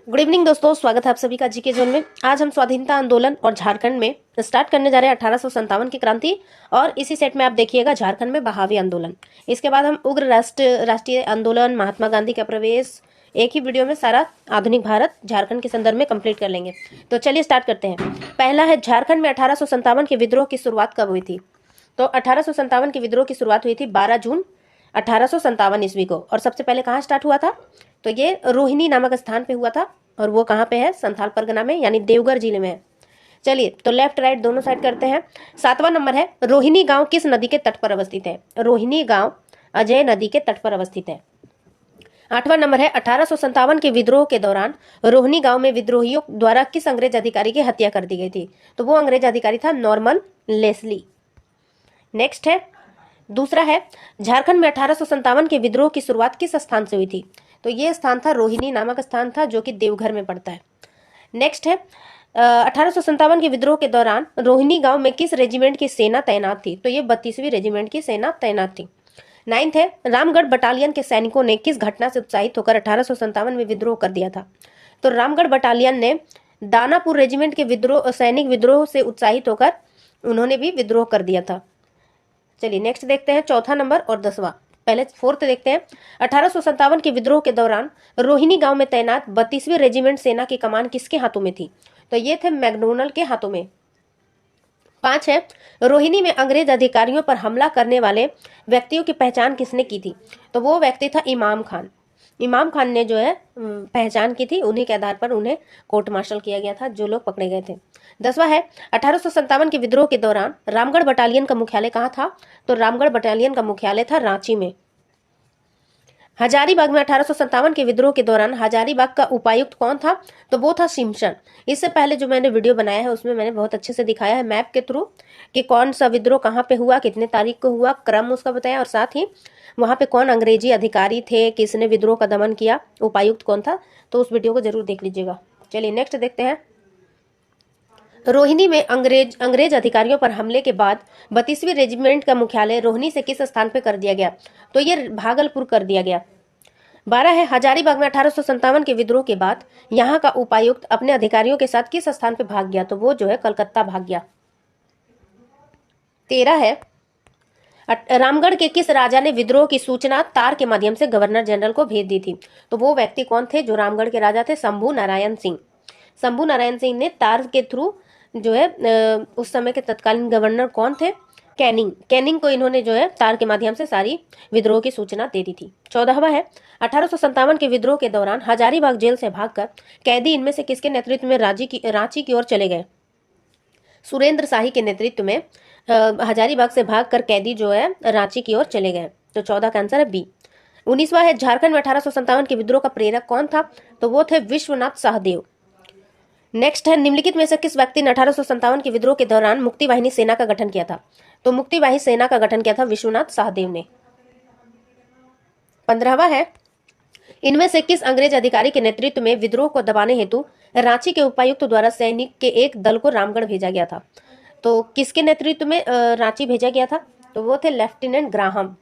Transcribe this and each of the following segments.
Good evening दोस्तों, स्वागत है आप सभी का जीके जोन में। आज हम स्वाधीनता आंदोलन और झारखंड में स्टार्ट करने जा रहे हैं 1857 की क्रांति, और इसी सेट में आप देखिएगा झारखंड में बहावी आंदोलन। इसके बाद हम उग्र राष्ट्रीय आंदोलन, महात्मा गांधी का प्रवेश, एक ही वीडियो में सारा आधुनिक भारत झारखंड के संदर्भ में कंप्लीट कर लेंगे। तो चलिए स्टार्ट करते हैं। पहला है, झारखंड में 1857 के विद्रोह की शुरुआत कब हुई थी? तो 1857 के विद्रोह की शुरुआत हुई थी 12 जून 1857 ईस्वी को। और सबसे पहले कहाँ स्टार्ट हुआ था? तो ये रोहिणी नामक स्थान पे हुआ था, और वो कहाँ पे है? संथाल परगना में, यानी देवघर जिले में है। चलिए, तो लेफ्ट राइट दोनों साइड करते हैं। 7वां नंबर है, रोहिणी गांव किस नदी के तट पर अवस्थित है? रोहिणी गांव अजय नदी के तट पर अवस्थित है। 8वां नंबर है, 1857 के विद्रोह के दौरान रोहिणी गांव में विद्रोहियों द्वारा किस अंग्रेज अधिकारी की हत्या कर दी गई थी? तो वो अंग्रेज अधिकारी था नॉर्मन लेस्ली। नेक्स्ट है, दूसरा है, झारखंड में 1857 के विद्रोह की शुरुआत किस स्थान से हुई थी? तो ये स्थान था रोहिणी नामक स्थान था, जो कि देवघर में पड़ता है। नेक्स्ट है, 1857 के विद्रोह के दौरान रोहिणी गांव में किस रेजिमेंट की सेना तैनात थी? तो ये 32वीं रेजिमेंट की सेना तैनात थी। 9th है, रामगढ़ बटालियन के सैनिकों ने किस घटना से उत्साहित होकर 1857 में विद्रोह कर दिया था? तो रामगढ़ बटालियन ने दानापुर रेजिमेंट के सैनिक विद्रोह से उत्साहित होकर उन्होंने भी विद्रोह कर दिया था। चलिए नेक्स्ट देखते हैं, चौथा नंबर और 10वां। पहले फोर्थ देखते हैं। 1857 के विद्रोह के दौरान रोहिणी गांव में तैनात 32वीं रेजिमेंट सेना की कमान किसके हाथों में थी? तो ये थे मैकडोनल्ड के हाथों में। 5 है, रोहिणी में अंग्रेज अधिकारियों पर हमला करने वाले व्यक्तियों की पहचान किसने की थी? तो वो व्यक्ति था इमाम खान। इमाम खान ने जो है पहचान की थी, उन्हीं के आधार पर उन्हें कोर्ट मार्शल किया गया था, जो लोग पकड़े गए थे। 10वां है, 1857 के विद्रोह के दौरान रामगढ़ बटालियन का मुख्यालय कहाँ था? तो रामगढ़ बटालियन का मुख्यालय था रांची में। हजारीबाग में 1857 के विद्रोह के दौरान हजारीबाग का उपायुक्त कौन था? तो वो था सिमसन। इससे पहले जो मैंने वीडियो बनाया है उसमें मैंने बहुत अच्छे से दिखाया है मैप के थ्रू कि कौन सा विद्रोह कहाँ पे हुआ, कितने तारीख को हुआ, क्रम उसका बताया, और साथ ही वहाँ पे कौन अंग्रेजी अधिकारी थे, किसने विद्रोह का दमन किया, उपायुक्त कौन था। तो उस वीडियो को जरूर देख लीजिएगा। चलिए नेक्स्ट देखते हैं। रोहिणी में अंग्रेज अधिकारियों पर हमले के बाद 32वीं रेजिमेंट का मुख्यालय रोहिणी से किस स्थान पर कर दिया गया? तो ये भागलपुर कर दिया गया। 12 है, हजारीबाग में 1857 के विद्रोह के बाद यहाँ का उपायुक्त अपने अधिकारियों के साथ किस स्थान पर भाग गया? तो वो जो है कलकत्ता भाग गया। 13 है, रामगढ़ के किस राजा ने विद्रोह की सूचना तार के माध्यम से गवर्नर जनरल को भेज दी थी? तो वो व्यक्ति कौन थे जो रामगढ़ के राजा थे? शंभू नारायण सिंह। शंभू नारायण सिंह ने तार के थ्रू जो है उस समय के तत्कालीन गवर्नर कौन थे? कैनिंग को इन्होंने जो है तार के माध्यम से सारी विद्रोह की सूचना दे दी थी। 14वां है, 1857 के विद्रोह के दौरान हजारीबाग जेल से भागकर कैदी इनमें से किसके नेतृत्व में रांची की ओर चले गए? सुरेंद्र शाही के नेतृत्व में हजारीबाग से भागकर कैदी जो है रांची की ओर चले गए। तो 14 का आंसर है बी। 19वां है, झारखंड में 1857 के विद्रोह का प्रेरक कौन था? तो वो थे विश्वनाथ सहदेव। नेक्स्ट है, निम्नलिखित में से किस व्यक्ति ने 1857 के विद्रोह के दौरान मुक्ति वाहिनी सेना का गठन किया था? तो मुक्ति वाहिनी सेना का गठन किया था विश्वनाथ सहदेव ने। 15वां है, इनमें से किस अंग्रेज अधिकारी के नेतृत्व में विद्रोह को दबाने हेतु रांची के उपायुक्त द्वारा सैनिक के एक दल को रामगढ़ भेजा गया था? तो किसके नेतृत्व में रांची भेजा गया था? तो वो थे लेफ्टिनेंट ग्राहम।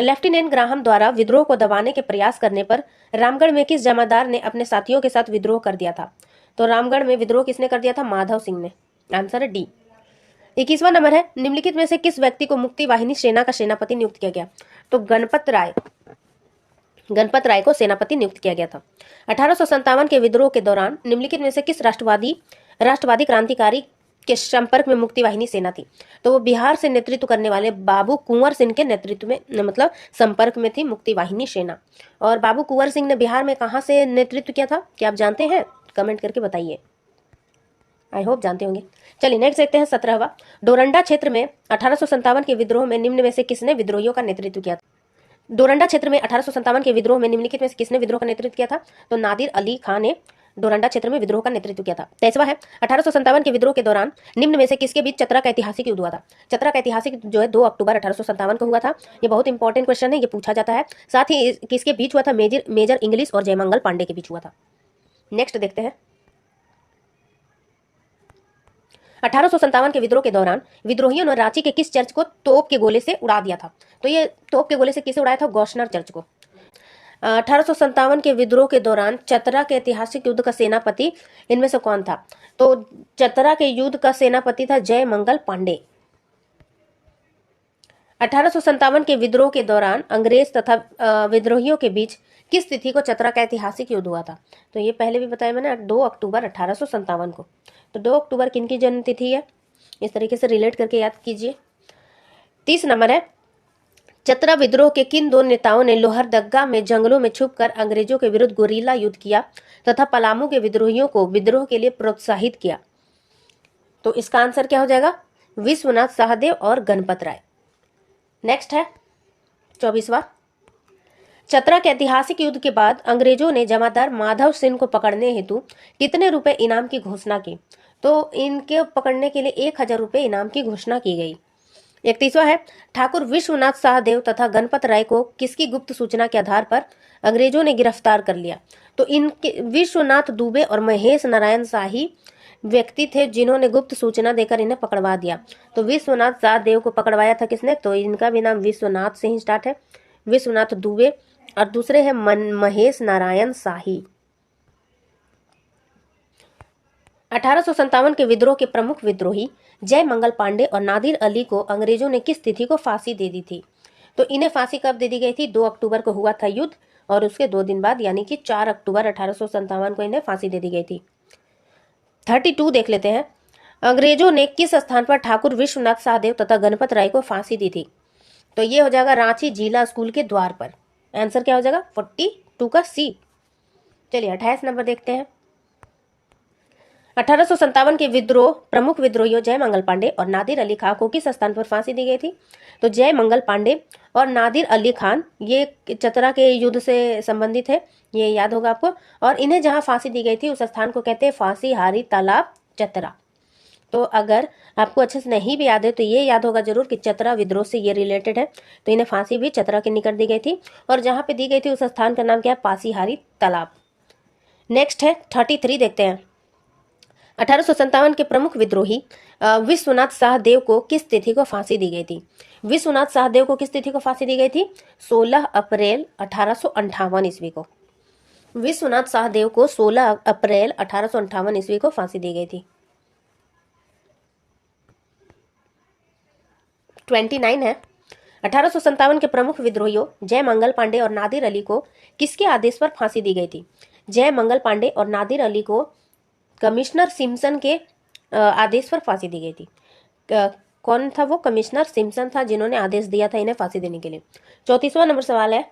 लेफ्टिनेंट ग्राहम द्वारा विद्रोह को दबाने के प्रयास करने पर रामगढ़ में किस जमादार ने अपने साथियों के साथ विद्रोह कर दिया था? तो रामगढ़ में विद्रोह किसने कर दिया था? माधव सिंह ने। आंसर है डी। 21वां नंबर है, निम्नलिखित में से किस व्यक्ति को मुक्ति वाहिनी सेना का सेनापति नियुक्त किया गया? तो गणपत राय को सेनापति नियुक्त किया गया था। 1857 के विद्रोह के दौरान निम्नलिखित में से किस राष्ट्रवादी क्रांतिकारी के संपर्क में मुक्ति वाहिनी सेना थी? तो वो बिहार से नेतृत्व करने वाले बाबू कुंवर सिंह के नेतृत्व में, मतलब संपर्क में थी मुक्ति वाहिनी सेना। और बाबू कुंवर सिंह ने बिहार में कहाँ से नेतृत्व किया था, क्या आप जानते हैं? कमेंट करके बताइए, आई होप जानते होंगे। चलिए नेक्स्ट देखते हैं 17वां। डोरंडा क्षेत्र में 1857 के विद्रोह में निम्न में से किसने विद्रोहियों का नेतृत्व किया था? डोरंडा क्षेत्र में 1857 के विद्रोह में निम्नलिखित में से किसने विद्रोह का नेतृत्व किया था? तो नादिर अली खान ने डोरंडा क्षेत्र में विद्रोह का नेतृत्व किया था। 23वां है, 1857 के विद्रोह के दौरान निम्न में से किसके बीच चतरा का ऐतिहासिक युद्ध हुआ था? चतरा का ऐतिहासिक जो है 2 अक्टूबर 1857 को हुआ था। ये बहुत इंपॉर्टेंट क्वेश्चन है, ये पूछा जाता है। साथ ही किसके बीच हुआ था? मेजर इंग्लिश और जयमंगल पांडे के बीच हुआ था। नेक्स्ट देखते हैं, 1857 के विद्रोह के दौरान विद्रोहियों ने रांची के किस चर्च को तोप के गोले से उड़ा दिया था? तो ये तोप के गोले से किसे उड़ाया था? गौशनर चर्च को। 1857 के विद्रोह के दौरान चतरा के ऐतिहासिक युद्ध का सेनापति इनमें से कौन था? तो चतरा के युद्ध का सेनापति था जय मंगल पांडे। 1857 के विद्रोह के दौरान अंग्रेज तथा विद्रोहियों के बीच किस तिथि को चतरा का ऐतिहासिक युद्ध हुआ था? तो ये पहले भी बताया मैंने, 2 अक्टूबर 1857 को। तो 2 अक्टूबर किन की जन्म तिथि है? इस तरीके से रिलेट करके याद कीजिए। 30 नंबर है, चतरा विद्रोह के किन 2 नेताओं ने लोहरदग्गा में जंगलों में छुपकर अंग्रेजों के विरुद्ध गुरीला युद्ध किया तथा पलामू के विद्रोहियों को विद्रोह के लिए प्रोत्साहित किया? तो इसका आंसर क्या हो जाएगा? विश्वनाथ सहदेव और गणपत राय। नेक्स्ट है 24वां, चतरा के ऐतिहासिक युद्ध के बाद अंग्रेजों ने जमादार माधव सिंह को पकड़ने हेतु कितने रुपए इनाम की घोषणा की? तो इनके पकड़ने के लिए 1000 रुपए इनाम की घोषणा की गई। 31वां है, ठाकुर विश्वनाथ सहदेव तथा गणपत राय को किसकी गुप्त सूचना के आधार पर अंग्रेजों ने गिरफ्तार कर लिया? तो इनके विश्वनाथ दुबे और महेश नारायण शाही व्यक्ति थे जिन्होंने गुप्त सूचना देकर इन्हें पकड़वा दिया। तो विश्वनाथ सहदेव को पकड़वाया था किसने? तो इनका भी नाम विश्वनाथ से ही स्टार्ट है, विश्वनाथ दुबे, और दूसरे हैं महेश नारायण शाही। 1857 के विद्रोह के प्रमुख विद्रोही जय मंगल पांडे और नादिर अली को अंग्रेजों ने किस तिथि को फांसी दे दी थी? तो इन्हें फांसी कब दे दी गई थी? 2 अक्टूबर को हुआ था युद्ध, और उसके 2 दिन बाद यानी कि 4 अक्टूबर 1857 को इन्हें फांसी दे दी गई थी। 32 देख लेते हैं, अंग्रेजों ने किस स्थान पर ठाकुर विश्वनाथ सहदेव तथा गणपत राय को फांसी दी थी? तो ये हो जाएगा रांची जिला स्कूल के द्वार पर। आंसर क्या हो जाएगा? 42 का सी। चलिए 28 नंबर देखते हैं, 1857 के विद्रोह प्रमुख विद्रोहियों जय मंगल पांडे और नादिर अली खान को किस स्थान पर फांसी दी गई थी? तो जय मंगल पांडे और नादिर अली खान ये चतरा के युद्ध से संबंधित है, ये याद होगा आपको। और इन्हें जहां फांसी दी गई थी उस स्थान को कहते हैं फांसी हारी तालाब चतरा। तो अगर आपको अच्छे से नहीं भी याद है तो ये याद होगा जरूर कि चतरा विद्रोह से ये रिलेटेड है। तो इन्हें फांसी भी चतरा के निकट दी गई थी, और जहां पे दी गई थी उस स्थान का नाम क्या है? पासीहारी तालाब। नेक्स्ट है 33 देखते हैं, 1857 के प्रमुख विद्रोही विश्वनाथ सहदेव को किस तिथि को फांसी दी गई थी? विश्वनाथ सहदेव को किस तिथि को फांसी दी गई थी? 16 अप्रैल 1858 ईस्वी को। विश्वनाथ सहदेव को 16 अप्रैल 1858 ईस्वी को फांसी दी गई थी। 29 है, 1857 के प्रमुख विद्रोहियों जय मंगल पांडे और नादिर अली को किसके आदेश पर फांसी दी गई थी? जय मंगल पांडे और नादिर अली को कमिश्नर सिम्पसन के आदेश पर फांसी दी गई थी। कौन था वो? कमिश्नर सिम्पसन था जिन्होंने आदेश दिया था इन्हें फांसी देने के लिए। 34वां नंबर सवाल है,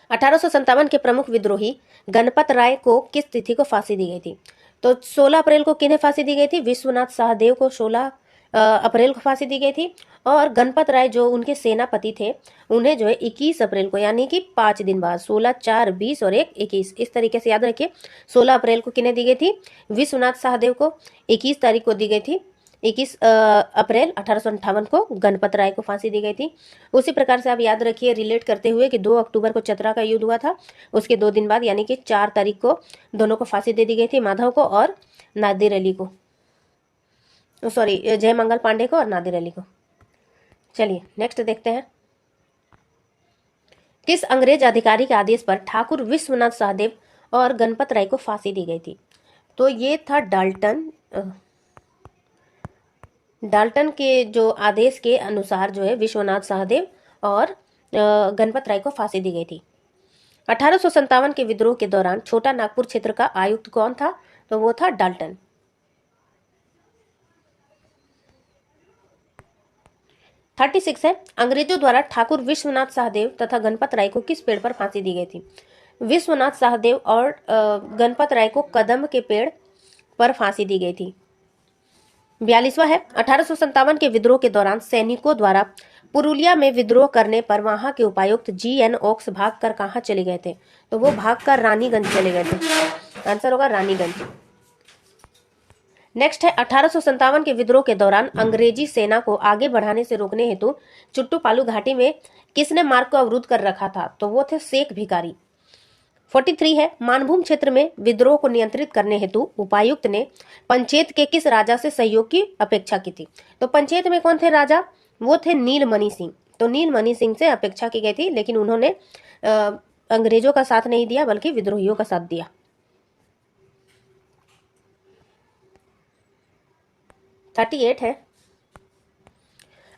1857 के प्रमुख विद्रोही गणपत राय को किस तिथि को फांसी दी गई थी? तो 16 अप्रैल को किन्हें फांसी दी गई थी? विश्वनाथ सहदेव को 16 अप्रैल को फांसी दी गई थी, और गणपत राय जो उनके सेनापति थे उन्हें जो है 21 अप्रैल को, यानी कि 5 दिन बाद, 16, 4, 20 और 1, 21, इस तरीके से याद रखिए। 16 अप्रैल को किन्हें दी गई थी? विश्वनाथ सहदेव को। 21 तारीख को दी गई थी, 21 अप्रैल 1858 को गणपत राय को फांसी दी गई थी। उसी प्रकार से आप याद रखिए रिलेट करते हुए कि 2 अक्टूबर को चतरा का युद्ध हुआ था, उसके 2 दिन बाद यानी कि 4 तारीख को दोनों को फांसी दे दी गई थी, माधव को और नादिर अली को, सॉरी जय मंगल पांडे को और नादिर अली को। चलिए नेक्स्ट देखते हैं, किस अंग्रेज अधिकारी के आदेश पर ठाकुर विश्वनाथ सहदेव और गणपत राय को फांसी दी गई थी? तो ये था डाल्टन के जो आदेश के अनुसार जो है विश्वनाथ सहदेव और गणपत राय को फांसी दी गई थी। 1857 के विद्रोह के दौरान छोटा नागपुर क्षेत्र का आयुक्त कौन था? तो वो था डाल्टन। 36 है, अंग्रेजों द्वारा ठाकुर विश्वनाथ सहदेव तथा गणपत राय को किस पेड़ पर फांसी दी गई थी? विश्वनाथ सहदेव और गणपत राय को कदम के पेड़ पर फांसी दी गई थी। 42वां है, 1857 के विद्रोह के दौरान सैनिकों द्वारा पुरुलिया में विद्रोह करने पर वहां के उपायुक्त GN ओक्स भागकर कहां चले गए थे? तो वो भागकर रानीगंज चले गए थे। आंसर होगा रानीगंज। नेक्स्ट है, 1857 के विद्रोह के दौरान अंग्रेजी सेना को आगे बढ़ाने से रोकने हेतु चुट्टूपालू घाटी में किसने मार्ग को अवरुद्ध कर रखा था? तो वो थे शेख भिखारी। 43 है, मानभूम क्षेत्र में विद्रोह को नियंत्रित करने हेतु उपायुक्त ने पंचेत के किस राजा से सहयोग की अपेक्षा की थी? तो पंचेत में कौन थे राजा? वो थे नीलमणि सिंह। तो नीलमणि सिंह से अपेक्षा की गई थी, लेकिन उन्होंने अंग्रेजों का साथ नहीं दिया बल्कि विद्रोहियों का साथ दिया। 38 है,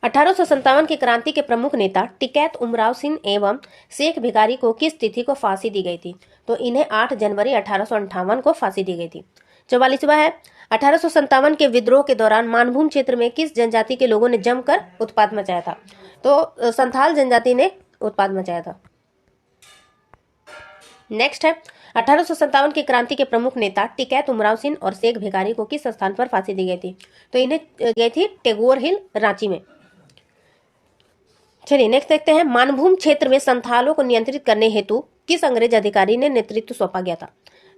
1857 की क्रांति के प्रमुख नेता टिकैत उमराव सिंह एवं शेख भिखारी को किस तिथि को फांसी दी गई थी? तो इन्हें 8 जनवरी 1858 को फांसी दी गई थी। 44वां है, 1857 के विद्रोह के दौरान मानभूम क्षेत्र में किस जनजाति के लोगों ने जमकर उत्पात मचाया था? तो संथाल जनजाति ने उत्पात मचाया था। नेक्स्ट है, 1857 की क्रांति के प्रमुख नेता टिकैत उमराव सिंह और शेख भिखारी को किस स्थान पर फांसी दी गई थी? तो इन्हें गई थी टैगोर हिल, रांची में। चलिए नेक्स्ट देखते हैं, मानभूम क्षेत्र में संथालों को नियंत्रित करने हेतु किस अंग्रेज अधिकारी ने नेतृत्व सौंपा गया था?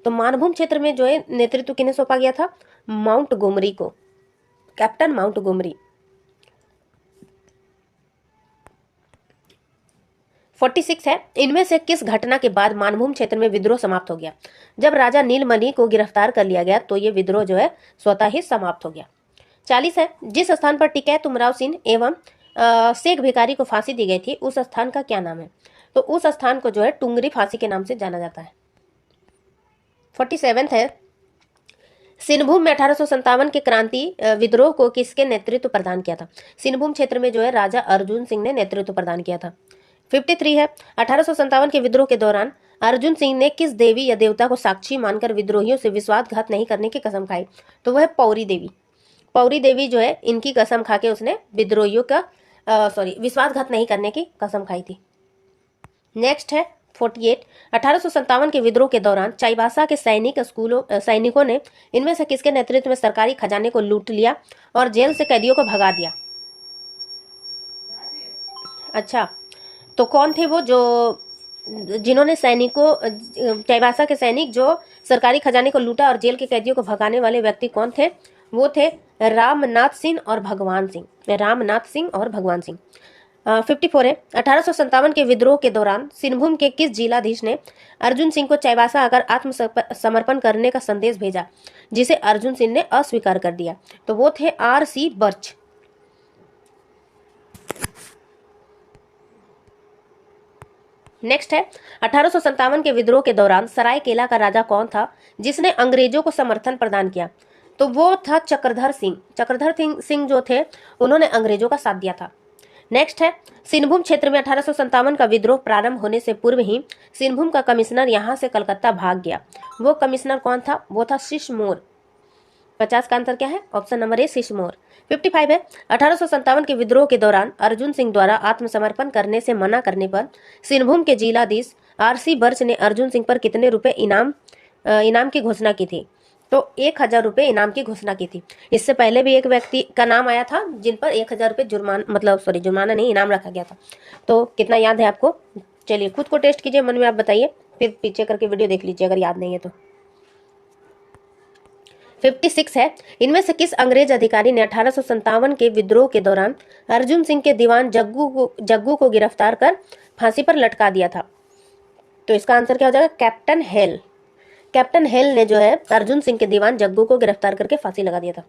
तो मानभूम क्षेत्र में जो है नेतृत्व किन्हें सौंपा गया था? माउंट गोमरी को, कैप्टन माउंट गोमरी। 46 है, इनमें से किस घटना के बाद मानभूम क्षेत्र में विद्रोह समाप्त हो गया? जब राजा नीलमणि को गिरफ्तार कर लिया गया तो ये विद्रोह जो है स्वतः ही समाप्त हो गया। 40 है, जिस स्थान पर टिकैत उमराव सिंह एवं शेख भिखारी को फांसी दी गई थी उस स्थान का क्या नाम है? तो उस स्थान को जो है टुंगरी फांसी के नाम से जाना जाता है। 47 है, सिंहभूम में 1857 के क्रांति विद्रोह को किसके नेतृत्व प्रदान किया था? सिंहभूम क्षेत्र में जो है राजा अर्जुन सिंह ने नेतृत्व प्रदान किया था। 53 है, 1857 के विद्रोह के दौरान अर्जुन सिंह ने किस देवी या देवता को साक्षी मानकर विद्रोहियों से विश्वासघात नहीं करने की कसम खाई? तो वह पौरी देवी। पौरी देवी जो है इनकी कसम खा के उसने विद्रोहियों का विश्वासघात नहीं करने की कसम खाई थी। नेक्स्ट है 48, 1857 के विद्रोह के दौरान चाईबासा के सैनिकों ने इनमें से किसके नेतृत्व में सरकारी खजाने को लूट लिया और जेल से कैदियों को भगा दिया? अच्छा, तो कौन थे वो जो जिन्होंने चाईबासा के सैनिक जो सरकारी खजाने को लूटा और जेल के कैदियों को भगाने वाले व्यक्ति कौन थे? वो थे रामनाथ सिंह और भगवान सिंह। 54 है, 1857 के विद्रोह के दौरान सिंहभूम के किस जिलाधीश ने अर्जुन सिंह को चाईबासा आकर आत्मसमर्पण करने का संदेश भेजा जिसे अर्जुन सिंह ने अस्वीकार कर दिया? तो वो थे R.C. बर्च। नेक्स्ट है, 1857 के विद्रोह के दौरान सरायकेला का राजा कौन था जिसने अंग्रेजों को समर्थन प्रदान किया? तो वो था चक्रधर सिंह। चक्रधर सिंह जो थे उन्होंने अंग्रेजों का साथ दिया था। नेक्स्ट है, सिंहभूम क्षेत्र में 1857 का विद्रोह प्रारंभ होने से पूर्व ही सिंहभूम का कमिश्नर यहां से कलकत्ता भाग गया। वो कमिश्नर कौन था? वो था शिशमोर। 50 का आंसर क्या है? Option number A, शिशमोर। 55 है, 1857 के विद्रोह के दौरान अर्जुन सिंह द्वारा आत्मसमर्पण करने से मना करने पर सिंहभूम के जिलाधीश R.C. बर्च ने अर्जुन सिंह पर कितने रुपए इनाम की घोषणा की थी? तो 1000 रुपये इनाम की घोषणा की थी। इससे पहले भी एक व्यक्ति का नाम आया था जिन पर 1000 रुपये जुर्माना नहीं, इनाम रखा गया था। तो कितना याद है आपको? चलिए खुद को टेस्ट कीजिए, मन में आप बताइए, फिर पीछे करके वीडियो देख लीजिए अगर याद नहीं है तो। 56 है, इनमें से किस अंग्रेज अधिकारी ने 1857 के विद्रोह के दौरान अर्जुन सिंह के दीवान जग्गू को गिरफ्तार कर फांसी पर लटका दिया था? तो इसका आंसर क्या हो जाएगा? Captain hello. कैप्टन हेल ने जो है अर्जुन सिंह के दीवान जग्गू को गिरफ्तार करके फांसी लगा दिया था।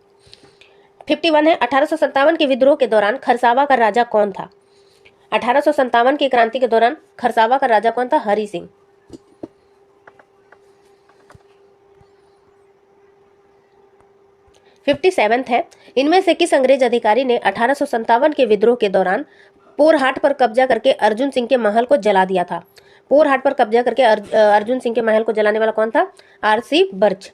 51 है, 1857 के विद्रोह के दौरान खरसावा का राजा कौन था? 1857 की क्रांति के दौरान खरसावा का राजा कौन था? हरि सिंह। 57 है, इनमें से किस अंग्रेज अधिकारी ने 1857 के विद्रोह के दौरान पोरहाट पर कब्जा करके अर्जुन सिंह के महल को जला दिया था? पोरहाट पर कब्जा करके अर्जुन सिंह के महल को जलाने वाला कौन था? R.C. बर्च।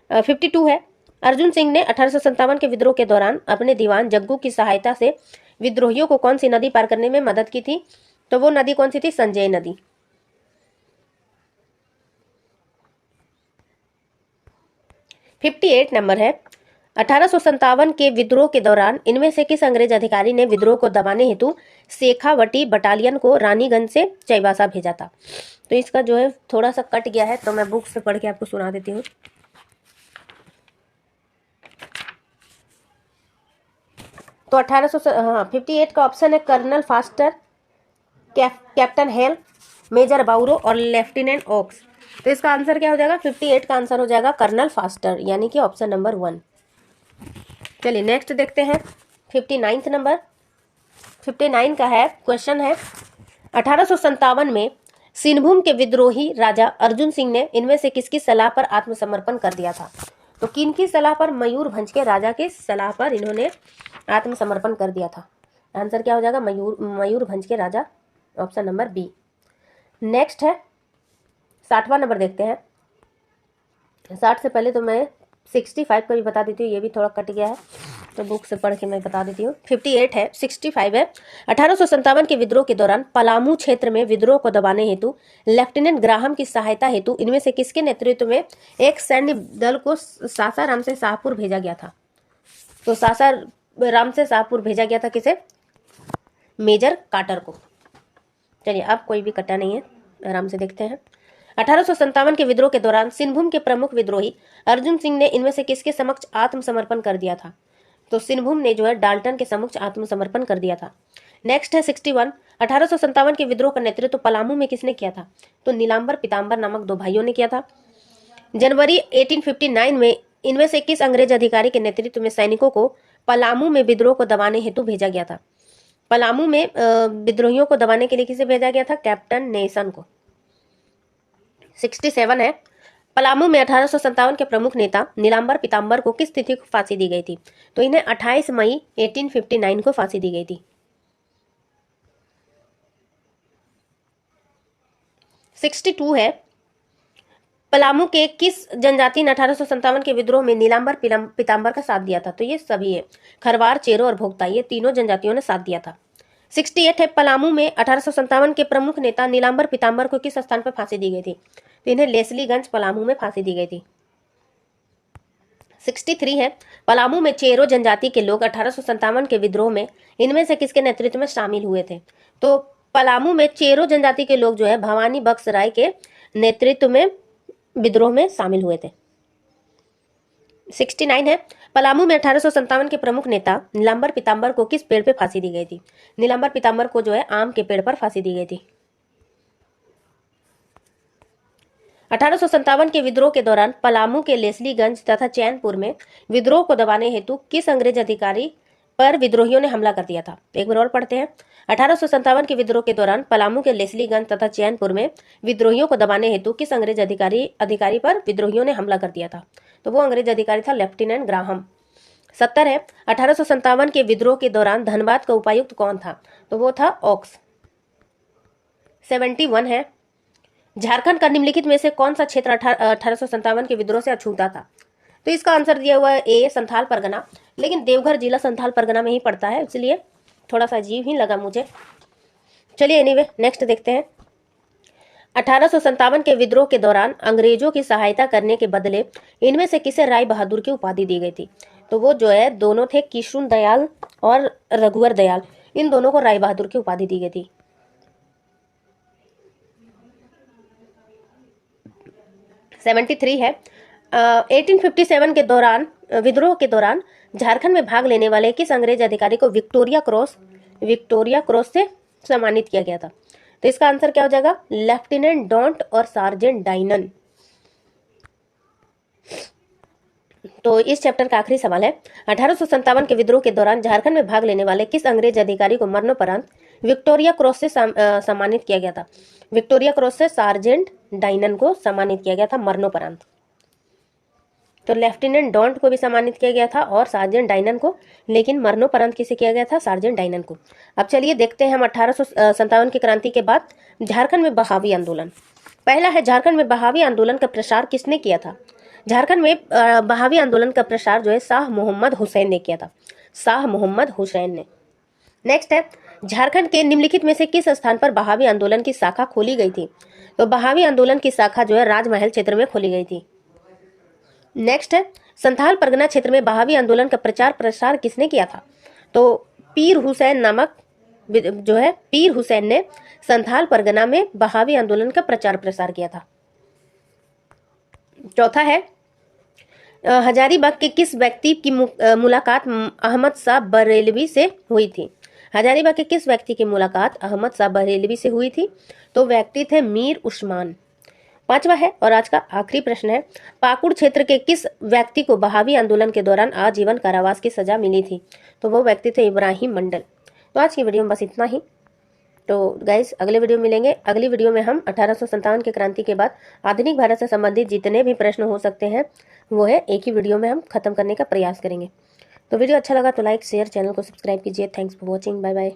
52 है, अर्जुन सिंह ने 1857 के विद्रोह के दौरान अपने दीवान जग्गू की सहायता से विद्रोहियों को कौन सी नदी पार करने में मदद की थी? तो वो नदी कौन सी थी? संजय नदी। 58 नंबर है, 1857 के विद्रोह के दौरान इनमें से किस अंग्रेज अधिकारी ने विद्रोह को दबाने हेतु शेखावटी बटालियन को रानीगंज से चाईबासा भेजा था? तो इसका जो है थोड़ा सा कट गया है तो मैं बुक से पढ़ के आपको सुना देती हूँ। तो 58 का ऑप्शन है colonel Foster, captain Hale, major Barrow और लेफ्टिनेंट ओक्स। तो इसका आंसर क्या हो जाएगा? 58 का आंसर हो जाएगा कर्नल फास्टर, यानी कि ऑप्शन नंबर 1। चलिए नेक्स्ट देखते हैं 59 नंबर। 59 का है क्वेश्चन है, 1857 में सिंहभूम के विद्रोही राजा अर्जुन सिंह ने इनमें से किसकी सलाह पर आत्मसमर्पण कर दिया था? तो किन की सलाह पर? मयूरभंज के राजा की सलाह पर इन्होंने आत्मसमर्पण कर दिया था। आंसर क्या हो जाएगा? मयूरभंज के राजा, ऑप्शन नंबर बी। नेक्स्ट है 60वां नंबर, देखते हैं। 60 से पहले तो मैं 65 का भी बता देती हूँ, ये भी थोड़ा कट गया है तो बुक से पढ़ के मैं बता देती हूँ। 58 है, 65 है। 1857 के विद्रोह के दौरान पलामू क्षेत्र में विद्रोह को दबाने हेतु लेफ्टिनेंट ग्राहम की सहायता हेतु इनमें से किसके नेतृत्व में एक सैन्य दल को सासाराम से शाहपुर भेजा गया था? तो सासाराम से शाहपुर भेजा गया था किसे? मेजर कार्टर को। चलिए, अब कोई भी कटा नहीं है, आराम से देखते हैं। 1857 के विद्रोह के दौरान सिंहभूम के प्रमुख विद्रोही अर्जुन सिंह ने इनमें से किसके समक्ष आत्मसमर्पण कर दिया था? तो सिंहभूम ने जो है डाल्टन के समक्ष आत्मसमर्पण कर दिया था। नेक्स्ट है 61। 1857 के विद्रोह का नेतृत्व पलामू में किसने किया था? तो नीलांबर पीतांबर नामक दो भाइयों ने किया था। जनवरी 1859 में इनमें से किस अंग्रेज अधिकारी के नेतृत्व में सैनिकों को पलामू में विद्रोह को दबाने हेतु भेजा गया था? पलामू में विद्रोहियों को दबाने के लिए किसे भेजा गया था? कैप्टन नेसन को। 67 है। पलामू में 1857 के प्रमुख नेता नीलांबर पीतांबर को किस तिथि को फांसी दी गई थी? तो इन्हें 28 मई 1859 को फांसी दी गई थी। 62 है। पलामू के किस जनजाति ने 1857 के विद्रोह में नीलांबर पीतांबर का साथ दिया था? तो ये सभी है, खरवार, चेरो और भोक्ता, ये तीनों जनजातियों ने साथ दिया था। 68 है। पलामू में 1857 के प्रमुख नेता नीलांबर पीतांबर को किस स्थान पर फांसी दी गई थी? तो इन्हें लेस्लीगंज पलामू में फांसी दी गई थी। 63 है। पलामू में चेरो जनजाति के लोग 1857 के विद्रोह में इनमें से किसके नेतृत्व में शामिल हुए थे? तो पलामू में चेरो जनजाति के लोग जो है भवानी बख्श राय के नेतृत्व में विद्रोह में शामिल हुए थे। 69 है। पलामू में 1857 के प्रमुख नेता नीलांबर पीतांबर को किस पेड़ पे फांसी दी गई थी? नीलांबर पीतांबर को जो है आम के पेड़ पर फांसी दी गई थी। 1857 के विद्रोह के दौरान पलामू के लेस्लीगंज तथा चैनपुर में विद्रोह को दबाने हेतु किस अंग्रेज अधिकारी पर विद्रोहियों ने हमला कर दिया था? एक बार और पढ़ते हैं। 1857 के विद्रोह के दौरान पलामू के लेस्लीगंज तथा चैनपुर में विद्रोहियों को दबाने हेतु किस अंग्रेज अधिकारी पर विद्रोहियों ने हमला कर दिया था? तो वो अंग्रेज अधिकारी था लेफ्टिनेंट ग्राहम। 70 है। 1857 के विद्रोह के दौरान धनबाद का उपायुक्त कौन था? तो वो था ऑक्स। 71 है। झारखंड का निम्नलिखित में से कौन सा क्षेत्र 1857 के विद्रोह से अछूता था? तो इसका आंसर दिया हुआ है ए, संथाल परगना, लेकिन देवघर जिला संथाल परगना में ही पड़ता है, इसलिए थोड़ा सा अजीब ही लगा मुझे। चलिए एनीवे, नेक्स्ट देखते हैं। 1857 के विद्रोह के दौरान अंग्रेजों की सहायता करने के बदले इनमें से किसे राय बहादुर की उपाधि दी गई थी? तो वो जो है दोनों थे, किशुन दयाल और रघुवर दयाल, इन दोनों को राय बहादुर की उपाधि दी गई थी। 73 है। 1857 के दौरान विद्रोह के दौरान झारखंड में भाग लेने वाले किस अंग्रेज अधिकारी को विक्टोरिया क्रॉस से सम्मानित किया गया था? तो इसका आंसर क्या हो जाएगा? लेफ्टिनेंट डॉन्ट और सार्जेंट डाइनन। तो इस चैप्टर का आखिरी सवाल है, 1857 के विद्रोह के दौरान झारखंड में भाग लेने वाले किस अंग्रेज अधिकारी को मरणोपरांत विक्टोरिया क्रॉस से सम्मानित किया गया था? विक्टोरिया क्रॉस से सार्जेंट डाइनन को सम्मानित किया गया था मरणोपरांत। तो लेफ्टिनेंट डॉन्ट को भी सम्मानित किया गया था और सार्जेंट डाइनन को, लेकिन मरणोपरांत किसे किया गया था? सार्जेंट डाइनन को। अब चलिए देखते हैं हम 1857 की क्रांति के बाद झारखंड में बहावी आंदोलन। पहला है, झारखंड में बहावी आंदोलन का प्रसार किसने किया था? झारखंड में बहावी आंदोलन का प्रसार जो है शाह मोहम्मद हुसैन ने किया था, शाह मोहम्मद हुसैन ने। नेक्स्ट है, झारखंड के निम्नलिखित में से किस स्थान पर बहावी आंदोलन की शाखा खोली गई थी? तो बहावी आंदोलन की शाखा जो है राजमहल क्षेत्र में खोली गई थी। नेक्स्ट है, संथाल परगना क्षेत्र में बहावी आंदोलन का प्रचार प्रसार किसने किया था? तो पीर हुसैन ने संथाल परगना में बहावी आंदोलन का प्रचार प्रसार किया था। चौथा है, हजारीबाग के किस व्यक्ति की मुलाकात अहमद शाह बरेलवी से हुई थी? हजारीबाग के किस व्यक्ति की मुलाकात अहमद शाह बरेलवी से हुई थी? तो व्यक्ति थे मीर उस्मान। पांचवा है और आज का आखिरी प्रश्न है, पाकुड़ क्षेत्र के किस व्यक्ति को बहावी आंदोलन के दौरान आजीवन कारावास की सजा मिली थी? तो वो व्यक्ति थे इब्राहिम मंडल। तो आज की वीडियो में बस इतना ही। तो गाइस अगले वीडियो मिलेंगे। अगली वीडियो में हम 1857 की क्रांति के बाद आधुनिक भारत से संबंधित जितने भी प्रश्न हो सकते हैं वो है एक ही वीडियो में हम खत्म करने का प्रयास करेंगे। तो वीडियो अच्छा लगा तो लाइक शेयर, चैनल को सब्सक्राइब कीजिए। Thanks for watching, bye bye.